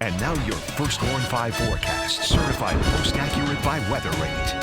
And now your first Horn 5 forecast, certified most accurate by Weather Rate.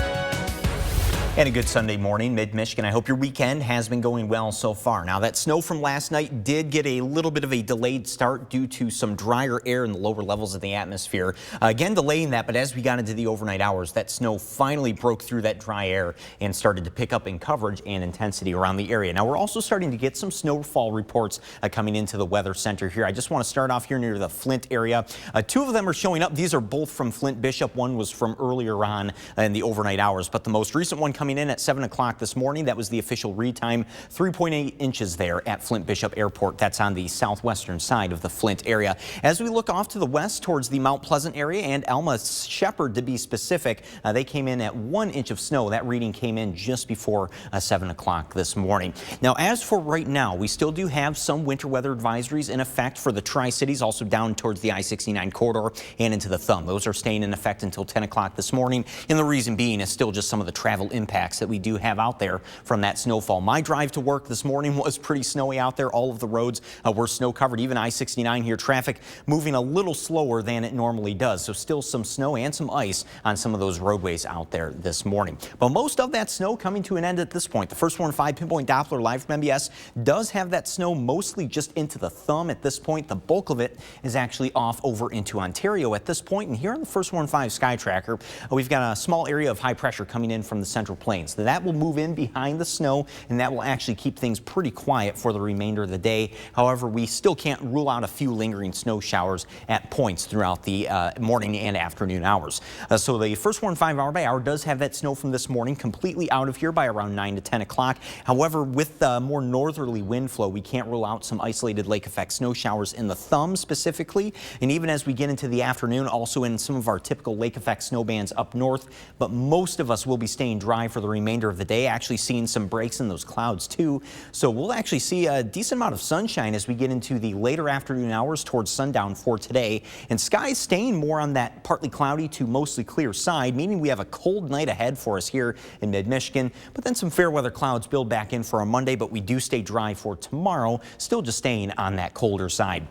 And a good Sunday morning, mid-Michigan. I hope your weekend has been going well so far. Now, that snow from last night did get a little bit of a delayed start due to some drier air in the lower levels of the atmosphere. Again, delaying that, but as we got into the overnight hours, that snow finally broke through that dry air and started to pick up in coverage and intensity around the area. Now, we're also starting to get some snowfall reports coming into the weather center here. I just want to start off here near the Flint area. Two of them are showing up. These are both from Flint Bishop. One was from earlier on in the overnight hours, but the most recent one coming in at 7 o'clock this morning. That was the official read time, 3.8 inches there at Flint Bishop Airport. That's on the southwestern side of the Flint area. As we look off to the west towards the Mount Pleasant area and Alma Shepherd to be specific, they came in at 1 inch of snow. That reading came in just before 7 o'clock this morning. Now, as for right now, we still do have some winter weather advisories in effect for the Tri-Cities, also down towards the I-69 corridor and into the Thumb. Those are staying in effect until 10 o'clock this morning, and the reason being is still just some of the travel impacts that we do have out there from that snowfall. My drive to work this morning was pretty snowy out there. All of the roads were snow covered. Even I-69 here, traffic moving a little slower than it normally does. So still some snow and some ice on some of those roadways out there this morning. But most of that snow coming to an end at this point. The first Horn 5 pinpoint Doppler live from MBS does have that snow mostly just into the Thumb at this point. The bulk of it is actually off over into Ontario at this point. And here on the first Horn 5 Sky Tracker, we've got a small area of high pressure coming in from the Central Plains. That will move in behind the snow, and that will actually keep things pretty quiet for the remainder of the day. However, we still can't rule out a few lingering snow showers at points throughout the morning and afternoon hours. So the first Horn 5 hour by hour does have that snow from this morning completely out of here by around 9 to 10 o'clock. However, with the more northerly wind flow, we can't rule out some isolated lake effect snow showers in the Thumb specifically. And even as we get into the afternoon, also in some of our typical lake effect snow bands up north. But most of us will be staying dry for the remainder of the day, actually seeing some breaks in those clouds too. So we'll actually see a decent amount of sunshine as we get into the later afternoon hours towards sundown for today. And skies staying more on that partly cloudy to mostly clear side, meaning we have a cold night ahead for us here in mid-Michigan. But then some fair weather clouds build back in for a Monday, but we do stay dry for tomorrow, still just staying on that colder side.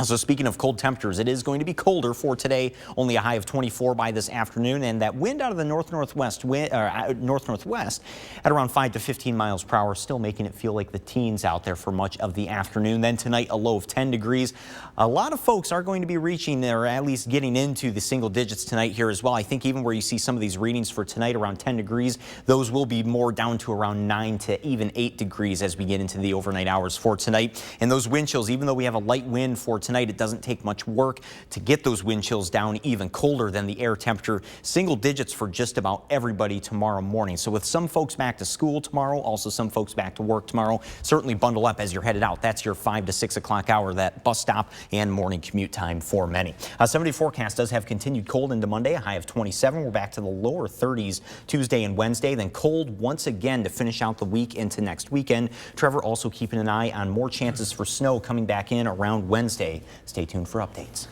So speaking of cold temperatures, it is going to be colder for today, only a high of 24 by this afternoon, and that wind out of the north-northwest at around 5 to 15 miles per hour, still making it feel like the teens out there for much of the afternoon. Then tonight, a low of 10 degrees. A lot of folks are going to be reaching or at least getting into the single digits tonight here as well. I think even where you see some of these readings for tonight around 10 degrees, those will be more down to around 9 to even 8 degrees as we get into the overnight hours for tonight. And those wind chills, even though we have a light wind for tonight, it doesn't take much work to get those wind chills down even colder than the air temperature. Single digits for just about everybody tomorrow morning. So with some folks back to school tomorrow, also some folks back to work tomorrow, certainly bundle up as you're headed out. That's your 5 to 6 o'clock hour, that bus stop and morning commute time for many. 70 forecast does have continued cold into Monday, a high of 27. We're back to the lower 30s Tuesday and Wednesday, then cold once again to finish out the week into next weekend. Trevor also keeping an eye on more chances for snow coming back in around Wednesday. Stay tuned for updates.